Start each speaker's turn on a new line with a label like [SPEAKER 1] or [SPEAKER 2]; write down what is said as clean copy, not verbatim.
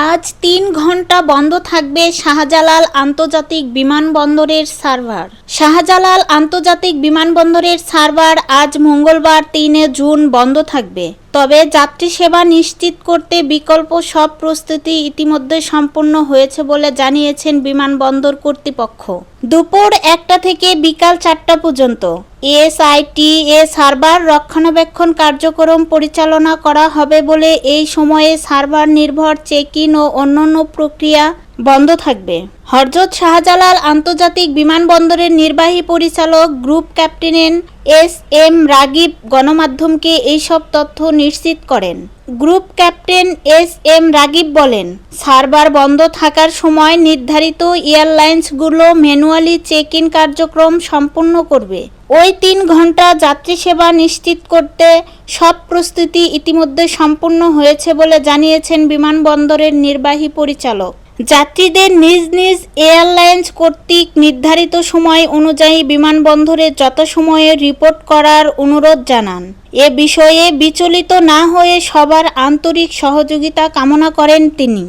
[SPEAKER 1] আজ ৩ ঘন্টা বন্ধ থাকবে শাহজালাল আন্তর্জাতিক বিমানবন্দরের সার্ভার। শাহজালাল আন্তর্জাতিক বিমানবন্দরের সার্ভার আজ মঙ্গলবার ৩ জুন বন্ধ থাকবে। তবে যাত্রী সেবা নিশ্চিত করতে বিকল্প সব প্রস্তুতি ইতিমধ্যে সম্পন্ন হয়েছে বলে জানিয়েছেন বিমানবন্দর কর্তৃপক্ষ। দুপুর ১টা থেকে বিকাল ৪টা পর্যন্ত এসআইটিএ সার্ভার রক্ষণাবেক্ষণ কার্যক্রম পরিচালনা করা হবে বলে এই সময়ে সার্ভার নির্ভর চেক ইন ও অন্যান্য প্রক্রিয়া বন্ধ থাকবে। হযরত শাহজালাল আন্তর্জাতিক বিমানবন্দরের নির্বাহী পরিচালক গ্রুপ ক্যাপ্টেন এস.এম. রাগিব গণমাধ্যমকে এইসব তথ্য নিশ্চিত করেন। Group captain SM. রাগিব বলেন, সার্ভার বন্ধ থাকার সময় নির্ধারিত এয়ারলাইন্সগুলো ম্যানুয়ালি চেক ইন কার্যক্রম সম্পন্ন করবে। ওই ৩ ঘন্টা যাত্রী সেবা নিশ্চিত করতে সব প্রস্তুতি ইতিমধ্যে সম্পন্ন হয়েছে বলে জানিয়েছেন বিমানবন্দরের নির্বাহী পরিচালক। যাত্রীদের নিজ নিজ এয়ারলাইন্স কর্তৃক নির্ধারিত সময় অনুযায়ী বিমানবন্দরে যথাসময়ে রিপোর্ট করার অনুরোধ জানান। এ বিষয়ে বিচলিত না হয়ে সবার আন্তরিক সহযোগিতা কামনা করেন তিনি।